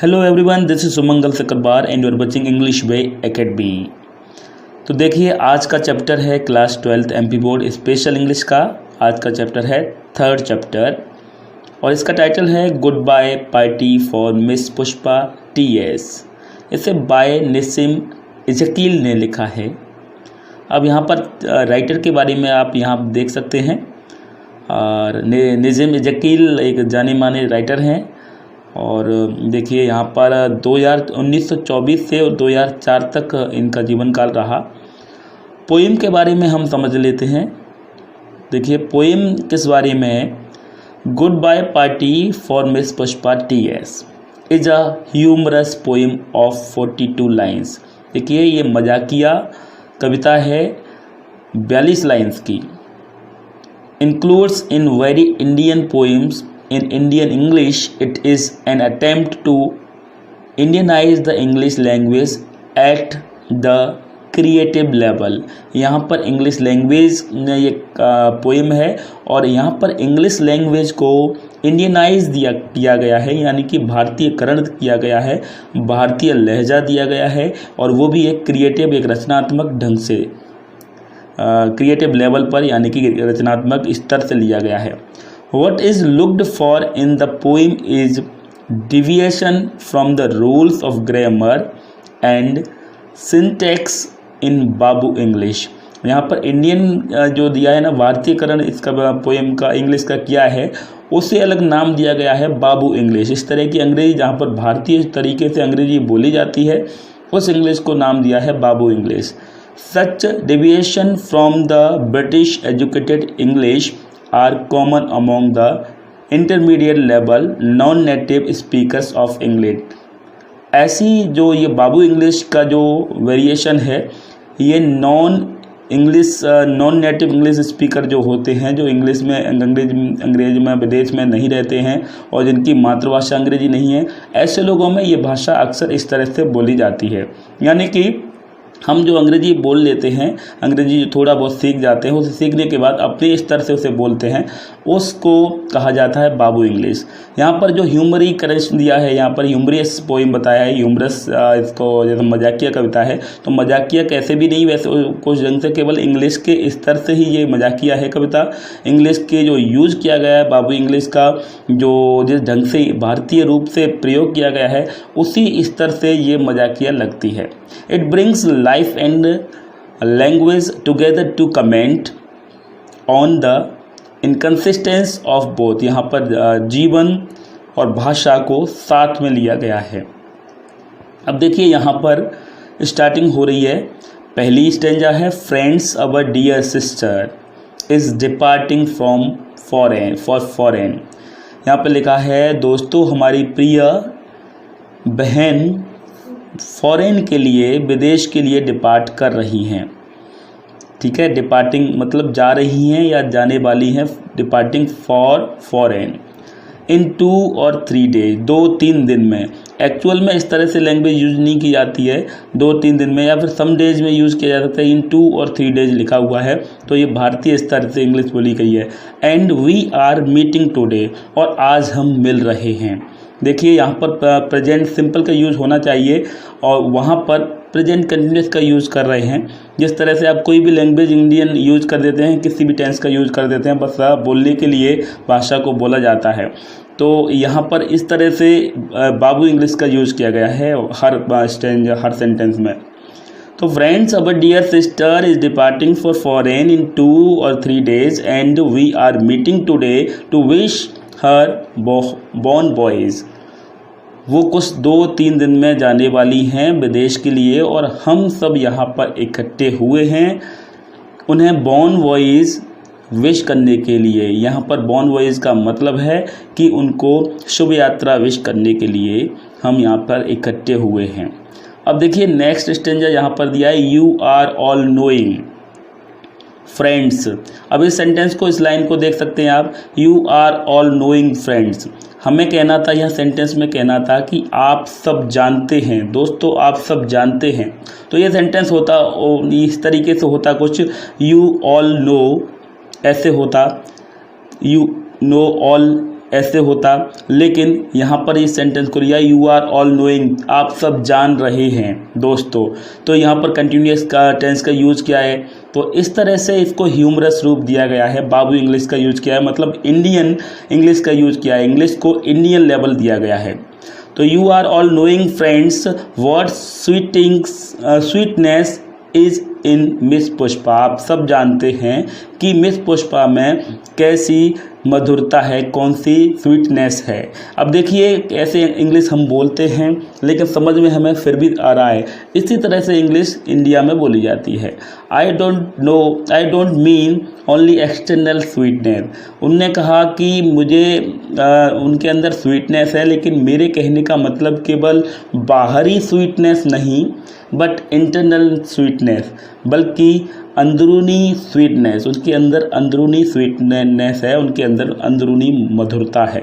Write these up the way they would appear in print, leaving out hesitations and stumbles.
Hello everyone, this is Sumangal Sakarbar and you are watching English Way Academy. तो देखिए, आज का चैप्टर है class 12th MP board special English का। आज का चैप्टर है थर्ड चैप्टर और इसका टाइटल है goodbye party for miss Pushpa TS. इसे बाय निसिम इजकील ने लिखा है। अब यहाँ पर राइटर के बारे में आप यहाँ देख सकते हैं और निसिम इजकील एक जाने माने राइटर हैं। और देखिए यहाँ पर 1924 से 2004 तक इनका जीवन काल रहा। पोइम के बारे में हम समझ लेते हैं। देखिए पोइम किस बारे में है। Goodbye party for miss Pushpa TS is a humorous poem of 42 lines. देखिए ये मजाकिया कविता है 42 लाइन्स की। Includes in very Indian poems in Indian English. It is an attempt to Indianize the English language at the creative level. यहाँ पर English language में ये पोइम है और यहाँ पर इंग्लिश लैंग्वेज को इंडियनाइज किया गया है, यानी कि भारतीयकरण किया गया है, भारतीय लहजा दिया गया है और वो भी एक क्रिएटिव एक रचनात्मक ढंग से क्रिएटिव लेवल पर, यानी कि रचनात्मक स्तर से लिया गया है। What is looked for in the poem is deviation from the rules of grammar and syntax in Babu English। यहाँ पर इंडियन जो दिया है ना, भारतीयकरण इसका पोएम का इंग्लिश का किया है, उसे अलग नाम दिया गया है बाबू इंग्लिश। इस तरह की अंग्रेजी जहाँ पर भारतीय तरीके से अंग्रेजी बोली जाती है, उस इंग्लिश को नाम दिया है बाबू English. Such deviation from the British educated English are common among the intermediate level non-native speakers of English। ऐसी जो ये बाबू इंग्लिश का जो वेरिएशन है, ये नॉन नेटिव इंग्लिश स्पीकर जो होते हैं, जो इंग्लिश में अंग्रेजी में विदेश में नहीं रहते हैं और जिनकी मातृभाषा अंग्रेजी नहीं है, ऐसे लोगों में ये भाषा अक्सर इस तरह से बोली जाती है। यानी कि हम जो अंग्रेजी बोल लेते हैं, अंग्रेजी जो थोड़ा बहुत सीख जाते हैं, उसे सीखने के बाद अपने स्तर से उसे बोलते हैं, उसको कहा जाता है बाबू इंग्लिश। यहाँ पर जो ह्यूमरीकरण दिया है, यहाँ पर ह्यूमरस पोइम बताया है, ह्यूमरस इसको जैसे मजाकिया कविता है, तो मजाकिया कैसे भी नहीं, वैसे कुछ ढंग से केवल इंग्लिश के स्तर से ही ये मजाकिया है कविता। इंग्लिश के जो यूज़ किया गया है, बाबू इंग्लिश का जो जिस ढंग से भारतीय रूप से प्रयोग किया गया है, उसी स्तर से ये मजाकिया लगती है। It brings life and language together to comment on the inconsistency of both। यहाँ पर जीवन और भाषा को साथ में लिया गया है। अब देखिए यहाँ पर स्टार्टिंग हो रही है। पहली स्टेंजा है friends our dear sister is departing from foreign. यहाँ पर लिखा है दोस्तों हमारी प्रिय बहन फॉरेन के लिए, विदेश के लिए डिपार्ट कर रही हैं। ठीक है, डिपार्टिंग मतलब जा रही हैं या जाने वाली हैं। डिपार्टिंग फॉर फॉरेन इन 2 और 3 डेज, 2-3 दिन में। एक्चुअल में इस तरह से लैंग्वेज यूज नहीं की जाती है 2-3 दिन में, या फिर सम डेज में यूज़ किया जा सकता है। इन 2 और 3 डेज लिखा हुआ है, तो ये भारतीय स्तर से इंग्लिश बोली गई है। And we are meeting today, और आज हम मिल रहे हैं। देखिए यहाँ पर प्रेजेंट सिंपल का यूज़ होना चाहिए और वहाँ पर प्रेजेंट कंटिन्यूस का यूज़ कर रहे हैं। जिस तरह से आप कोई भी लैंग्वेज इंडियन यूज़ कर देते हैं, किसी भी टेंस का यूज़ कर देते हैं, बस बोलने के लिए भाषा को बोला जाता है। तो यहाँ पर इस तरह से बाबू इंग्लिश का यूज़ किया गया है हर सेंटेंस में। तो friends our dear sister is departing for foreign in 2 और 3 days and we are meeting today to wish her born voyage. वो कुछ 2-3 दिन में जाने वाली हैं विदेश के लिए और हम सब यहाँ पर इकट्ठे हुए हैं उन्हें बॉर्न बॉयज़ विश करने के लिए। यहाँ पर बॉर्न बॉयज़ का मतलब है कि उनको शुभ यात्रा विश करने के लिए हम यहाँ पर इकट्ठे हुए हैं। अब देखिए नेक्स्ट स्टेंजा यहाँ पर दिया है you are all knowing friends. अब इस सेंटेंस को, इस लाइन को देख सकते हैं आप, you are all knowing friends. हमें कहना था, यह सेंटेंस में कहना था कि आप सब जानते हैं दोस्तों, आप सब जानते हैं। तो ये सेंटेंस होता इस तरीके से होता कुछ, यू ऑल नो ऐसे होता, यू नो ऑल ऐसे होता, लेकिन यहाँ पर इस सेंटेंस को लिया यू आर ऑल नोइंग, आप सब जान रहे हैं दोस्तों। तो यहाँ पर कंटिन्यूअस का टेंस का यूज किया है, तो इस तरह से इसको ह्यूमरस रूप दिया गया है। बाबू इंग्लिश का यूज किया है, मतलब इंडियन इंग्लिश का यूज किया है, इंग्लिश को इंडियन लेवल दिया गया है। तो you are all knowing friends what sweetness is in miss Pushpa, आप सब जानते हैं कि मिस पुष्पा में कैसी मधुरता है, कौन सी स्वीटनेस है। अब देखिए ऐसे इंग्लिश हम बोलते हैं लेकिन समझ में हमें फिर भी आ रहा है, इसी तरह से इंग्लिश इंडिया में बोली जाती है। I don't mean only external sweetness, उनने कहा कि मुझे उनके अंदर स्वीटनेस है, लेकिन मेरे कहने का मतलब केवल बाहरी स्वीटनेस नहीं, बट इंटरनल स्वीटनेस, बल्कि अंदरूनी स्वीटनेस, उनके अंदर अंदरूनी स्वीटनेस है, उनके अंदर अंदरूनी मधुरता है।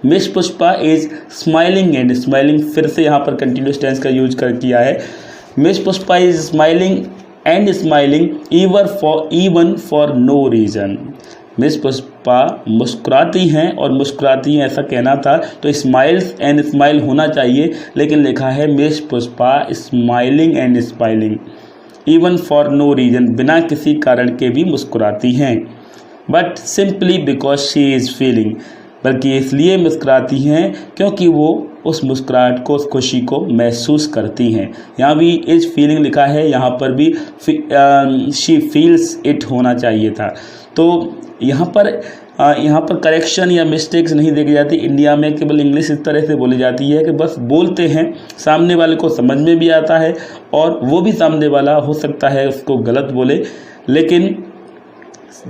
Miss Pushpa is smiling and smiling, फिर से यहाँ पर कंटिन्यूस टेंस का यूज किया है। Miss Pushpa is smiling and smiling even for no reason, miss Pushpa मुस्कुराती हैं और मुस्कुराती हैं ऐसा कहना था, तो स्माइल्स एंड स्माइल होना चाहिए, लेकिन लिखा है miss Pushpa smiling and smiling even for no reason, बिना किसी कारण के भी मुस्कुराती हैं। But simply because she is feeling, बल्कि इसलिए मुस्कुराती हैं क्योंकि वो उस मुस्कुराहट को, उस खुशी को महसूस करती हैं। यहाँ भी इज फीलिंग लिखा है, यहाँ पर भी शी फील्स इट होना चाहिए था। तो यहाँ पर करेक्शन या मिस्टेक्स नहीं देखी जाती। इंडिया में केवल इंग्लिश इस तरह से बोली जाती है कि बस बोलते हैं, सामने वाले को समझ में भी आता है और वो भी सामने वाला हो सकता है उसको गलत बोले, लेकिन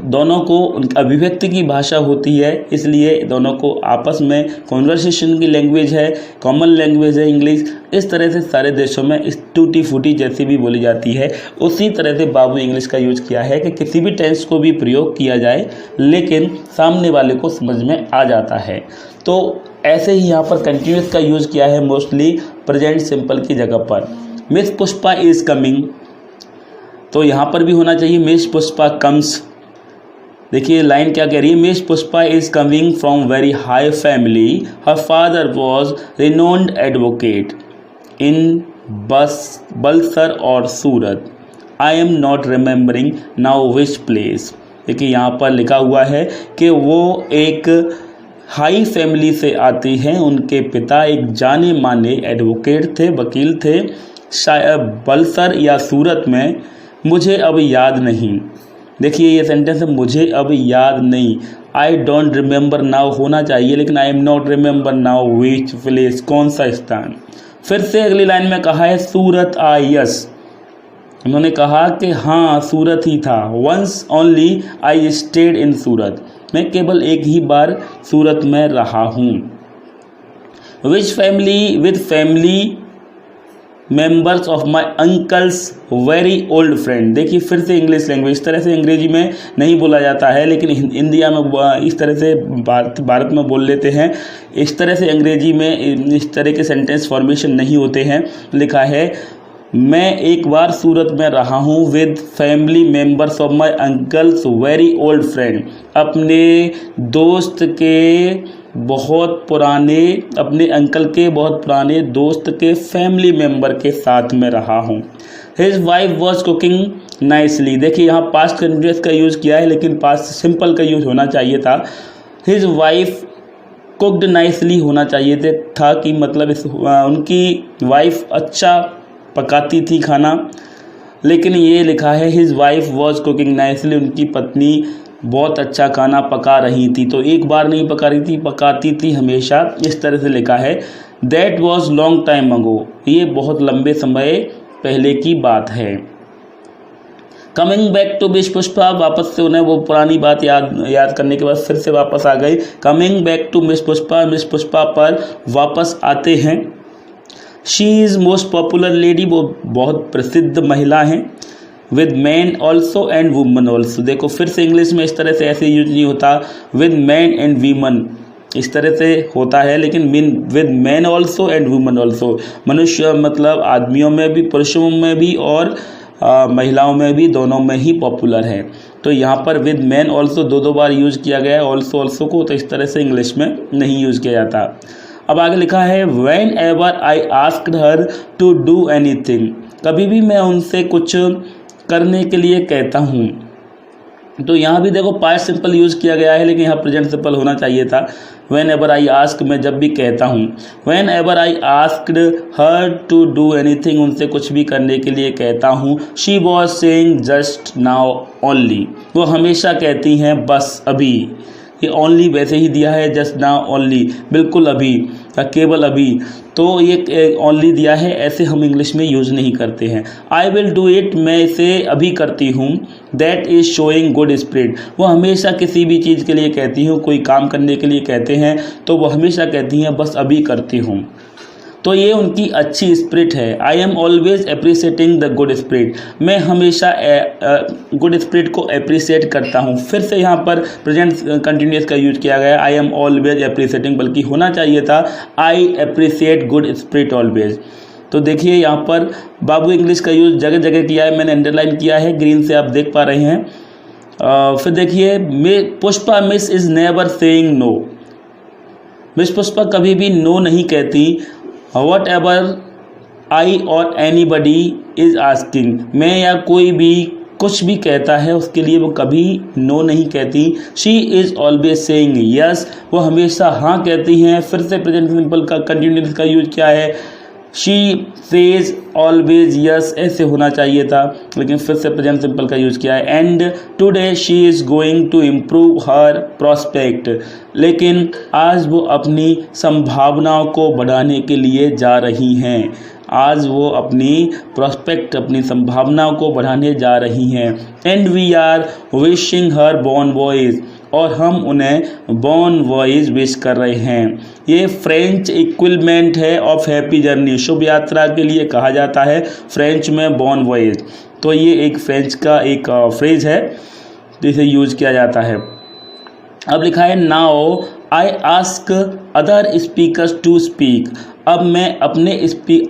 दोनों को अभिव्यक्ति की भाषा होती है, इसलिए दोनों को आपस में कॉन्वर्सेशन की लैंग्वेज है, कॉमन लैंग्वेज है इंग्लिश। इस तरह से सारे देशों में इस टूटी फूटी जैसी भी बोली जाती है। उसी तरह से बाबू इंग्लिश का यूज किया है कि किसी भी टेंस को भी प्रयोग किया जाए लेकिन सामने वाले को समझ में आ जाता है। तो ऐसे ही यहाँ पर कंटिन्यूस का यूज किया है मोस्टली प्रेजेंट सिंपल की जगह पर। मिस पुष्पा इज कमिंग, तो यहाँ पर भी होना चाहिए मिस पुष्पा कम्स। देखिए लाइन क्या कह रही है, miss Pushpa is coming from very high family, her father was renowned advocate in Bulsar और Surat, I am not remembering now which place. देखिए यहाँ पर लिखा हुआ है कि वो एक हाई फैमिली से आती हैं, उनके पिता एक जाने माने एडवोकेट थे, वकील थे, शायद बलसर या सूरत में, मुझे अब याद नहीं। देखिए ये सेंटेंस है, मुझे अब याद नहीं। आई डोंट रिमेंबर नाउ होना चाहिए, लेकिन आई am not remember now which place, कौन सा स्थान। फिर से अगली लाइन में कहा है सूरत यस, उन्होंने कहा कि हाँ सूरत ही था। Once only I stayed in Surat, मैं केवल एक ही बार सूरत में रहा हूँ। Which family, with family members of my uncles very old friend. देखिए फिर से इंग्लिश लैंग्वेज, इस तरह से अंग्रेजी में नहीं बोला जाता है, लेकिन इंडिया में इस तरह से भारत में बोल लेते हैं। इस तरह से अंग्रेजी में इस तरह के सेंटेंस फॉर्मेशन नहीं होते हैं। लिखा है मैं एक बार सूरत में रहा हूँ with family members of my uncles very old friend, अपने दोस्त के बहुत पुराने, अपने अंकल के बहुत पुराने दोस्त के फैमिली मेंबर के साथ में रहा हूँ। His wife was cooking nicely. देखिए यहाँ पास्ट कंटिन्यूअस का यूज़ किया है, लेकिन पास्ट सिंपल का यूज़ होना चाहिए था। हिज वाइफ कुक्ड नाइसली होना चाहिए था कि मतलब उनकी वाइफ अच्छा पकाती थी खाना, लेकिन ये लिखा है his wife was cooking nicely, उनकी पत्नी बहुत अच्छा खाना पका रही थी। तो एक बार नहीं पका रही थी, पकाती थी हमेशा, इस तरह से लिखा है। That was long time ago, ये बहुत लंबे समय पहले की बात है। Coming back to miss Pushpa, वापस से उन्हें वो पुरानी बात याद करने के बाद फिर से वापस आ गई। Coming back to miss Pushpa पर वापस आते हैं। She is most popular lady, वो बहुत प्रसिद्ध महिला हैं। With man also and woman also, देखो फिर से इंग्लिश में इस तरह से ऐसे यूज नहीं होता, विद मैन एंड वीमन इस तरह से होता है, लेकिन with man also and woman also, मनुष्य मतलब आदमियों में भी, पुरुषों में भी और महिलाओं में भी, दोनों में ही पॉपुलर है। तो यहाँ पर विद मैन ऑल्सो दो बार यूज़ किया गया है ऑल्सो को, तो इस तरह से इंग्लिश में नहीं यूज़ किया जाता। अब आगे लिखा है whenever I asked her to do anything, कभी भी मैं उनसे कुछ करने के लिए कहता हूँ। तो यहाँ भी देखो पास्ट सिंपल यूज़ किया गया है, लेकिन यहाँ प्रेजेंट सिंपल होना चाहिए था। व्हेन एवर आई आस्क, मैं जब भी कहता हूँ। Whenever I asked her to do anything, उनसे कुछ भी करने के लिए कहता हूँ। She was saying just now only, वो हमेशा कहती हैं बस अभी। ये ओनली वैसे ही दिया है, जस्ट नाउ ओनली, बिल्कुल अभी या केवल अभी, तो ये ओनली दिया है, ऐसे हम इंग्लिश में यूज़ नहीं करते हैं। आई विल डू इट, मैं इसे अभी करती हूँ। That is showing good spirit, वो हमेशा किसी भी चीज़ के लिए कहती हूँ, कोई काम करने के लिए कहते हैं तो वो हमेशा कहती हैं बस अभी करती हूँ, तो ये उनकी अच्छी स्पिरिट है। I am always appreciating the good spirit, मैं हमेशा गुड स्पिरिट को अप्रिशिएट करता हूँ। फिर से यहाँ पर प्रेजेंट कंटिन्यूअस का यूज किया गया है, आई एम ऑलवेज अप्रिशिएटिंग, बल्कि होना चाहिए था I appreciate good spirit always. तो देखिए यहाँ पर बाबू इंग्लिश का यूज जगह जगह किया है, मैंने अंडरलाइन किया है, ग्रीन से आप देख पा रहे हैं। फिर देखिए Pushpa miss is never saying no, miss Pushpa कभी भी नो नहीं कहती। वट एवर आई और एनीबडी इज आस्किंग, मैं या कोई भी कुछ भी कहता है उसके लिए वो कभी नो नहीं कहती। She is always saying yes, वो हमेशा हाँ कहती हैं। फिर से प्रेजेंट सिंपल का कंटिन्यूअस का यूज क्या है, शी सेज ऑलवेज यस, ऐसे होना चाहिए था, लेकिन फिर से प्रेजेंट सिंपल का यूज किया है। And today she is going to improve her prospect, लेकिन आज वो अपनी संभावनाओं को बढ़ाने के लिए जा रही हैं। आज वो अपनी प्रोस्पेक्ट, अपनी संभावनाओं को बढ़ाने जा रही हैं। And we are wishing her born boys, और हम उन्हें बॉर्न वॉइस विश कर रहे हैं। ये फ्रेंच इक्विवलेंट है ऑफ हैप्पी जर्नी, शुभ यात्रा के लिए कहा जाता है फ्रेंच में बॉर्न वॉइस। तो ये एक फ्रेंच का एक फ्रेज है जिसे यूज किया जाता है। अब लिखा है now I ask other speakers to speak, अब मैं अपने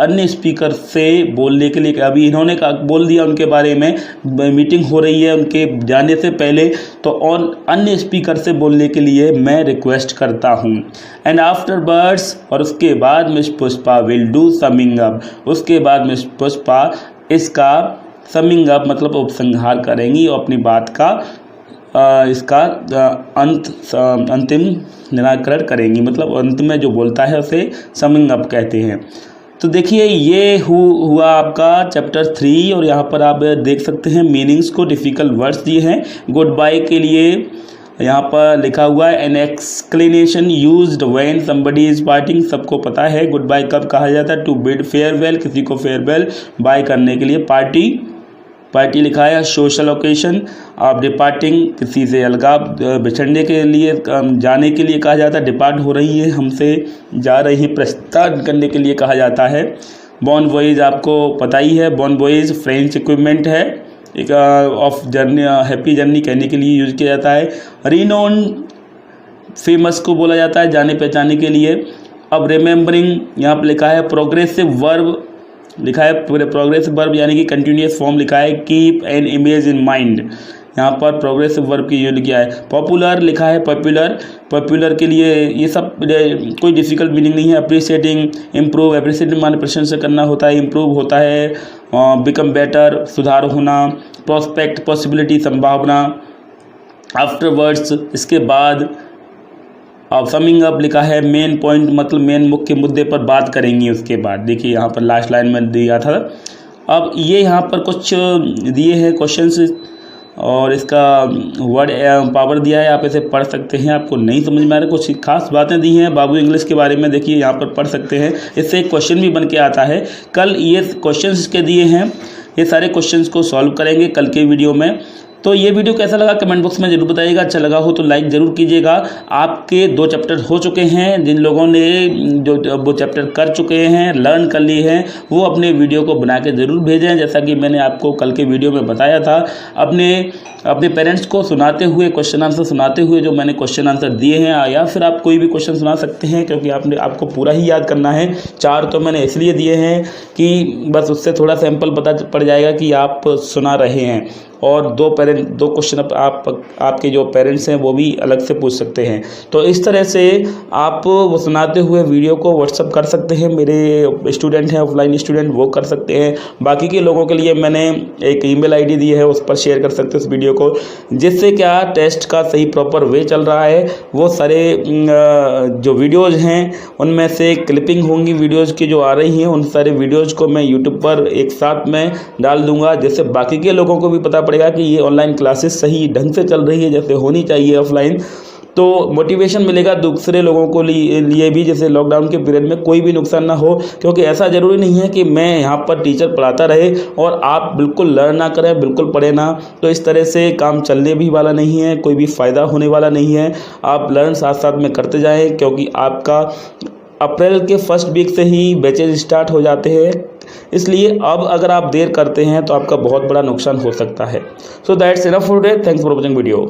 अन्य स्पीकर से बोलने के लिए, अभी इन्होंने बोल दिया उनके बारे में, मीटिंग हो रही है उनके जाने से पहले, तो और अन्य स्पीकर से बोलने के लिए मैं रिक्वेस्ट करता हूँ। एंड आफ्टर वर्ड्स, और उसके बाद miss Pushpa will do summing up, उसके बाद मिस पुष्पा इसका समिंग अप मतलब उपसंहार करेंगी और अपनी बात का इसका अंतिम निराकरण करेंगी, मतलब अंत में जो बोलता है उसे समिंग अप कहते हैं। तो देखिए ये हुआ आपका चैप्टर 3, और यहाँ पर आप देख सकते हैं मीनिंग्स को, डिफ़िकल्ट वर्ड्स दिए हैं। गुड बाय के लिए यहाँ पर लिखा हुआ है an exclamation used when somebody is parting, सबको पता है गुड बाय कब कहा जाता है, टू बिड फेयरवेल, किसी को फेयरवेल बाय करने के लिए। पार्टी लिखा है सोशल ओकेशन, आप डिपार्टिंग, किसी से अलगाव बिछड़ने के लिए, जाने के लिए कहा जाता है, डिपार्ट हो रही है, हमसे जा रही है, प्रस्थान करने के लिए कहा जाता है। बॉर्न वॉइस आपको पता ही है, बॉर्न वॉइस फ्रेंच इक्विपमेंट है, एक ऑफ जर्नी, हैप्पी जर्नी कहने के लिए यूज किया जाता है। रिनोन फेमस को बोला जाता है जाने पहचाने के लिए। अब रिमेंबरिंग यहाँ पर लिखा है, प्रोग्रेसिव वर्ब लिखा है, प्रोग्रेसिव वर्ब यानी कि कंटिन्यूअस फॉर्म लिखा है, keep an image in mind, यहाँ पर प्रोग्रेसिव वर्ब की यूज किया है। पॉपुलर लिखा है, पॉपुलर के लिए ये सब कोई डिफिकल्ट मीनिंग नहीं है। अप्रिशिएटिंग, इम्प्रूव, अप्रिशिएटिंग माने प्रशंसा करना होता है, इम्प्रूव होता है, बिकम बेटर सुधार होना, प्रोस्पेक्ट पॉसिबिलिटी संभावना, आफ्टरवर्ड्स इसके बाद। अब समिंग अप लिखा है, मेन पॉइंट मतलब मेन मुख्य मुद्दे पर बात करेंगी उसके बाद। देखिए यहाँ पर लास्ट लाइन में दिया था। अब ये यहाँ पर कुछ दिए हैं क्वेश्चंस और इसका वर्ड पावर दिया है, आप इसे पढ़ सकते हैं। आपको नहीं समझ में आ रहा, कुछ खास बातें दी हैं बाबू इंग्लिश के बारे में, देखिए यहाँ पर पढ़ सकते हैं। इससे एक क्वेश्चन भी बन के आता है। कल ये क्वेश्चंस इसके दिए हैं, ये सारे क्वेश्चंस को सॉल्व करेंगे कल के वीडियो में। तो ये वीडियो कैसा लगा कमेंट बॉक्स में जरूर बताइएगा। अच्छा लगा हो तो लाइक ज़रूर कीजिएगा। आपके 2 चैप्टर हो चुके हैं, जिन लोगों ने जो वो चैप्टर कर चुके हैं, लर्न कर लिए हैं, वो अपने वीडियो को बना के ज़रूर भेजें। जैसा कि मैंने आपको कल के वीडियो में बताया था, अपने पेरेंट्स को सुनाते हुए, क्वेश्चन आंसर सुनाते हुए जो मैंने क्वेश्चन आंसर दिए हैं, या फिर आप कोई भी क्वेश्चन सुना सकते हैं, क्योंकि आपको पूरा ही याद करना है। 4 तो मैंने इसलिए दिए हैं कि बस उससे थोड़ा सैंपल पता पड़ जाएगा कि आप सुना रहे हैं। और दो क्वेश्चन आपके जो पेरेंट्स हैं वो भी अलग से पूछ सकते हैं। तो इस तरह से आप वो सुनाते हुए वीडियो को व्हाट्सअप कर सकते हैं। मेरे स्टूडेंट हैं ऑफलाइन स्टूडेंट, वो कर सकते हैं। बाकी के लोगों के लिए मैंने एक ईमेल आईडी दी है, उस पर शेयर कर सकते हैं उस वीडियो को, जिससे क्या टेस्ट का सही प्रॉपर वे चल रहा है। वो सारे जो वीडियोज़ हैं उनमें से क्लिपिंग होंगी वीडियोज़ की जो आ रही हैं, उन सारे वीडियोज़ को मैं यूट्यूब पर एक साथ में डाल दूंगा, जिससे बाकी के लोगों को भी पता पड़ेगा कि ये ऑनलाइन क्लासेस सही ढंग से चल रही है जैसे होनी चाहिए ऑफलाइन। तो मोटिवेशन मिलेगा दूसरे लोगों को लिए भी, जैसे लॉकडाउन के पीरियड में कोई भी नुकसान ना हो। क्योंकि ऐसा ज़रूरी नहीं है कि मैं यहाँ पर टीचर पढ़ाता रहे और आप बिल्कुल लर्न ना करें, बिल्कुल पढ़े ना। तो इस तरह से काम चलने भी वाला नहीं है, कोई भी फ़ायदा होने वाला नहीं है। आप लर्न साथ साथ में करते जाएँ, क्योंकि आपका अप्रैल के फर्स्ट वीक से ही बैचेज स्टार्ट हो जाते हैं। इसलिए अब अगर आप देर करते हैं तो आपका बहुत बड़ा नुकसान हो सकता है। So that's enough for today. Thanks for watching video.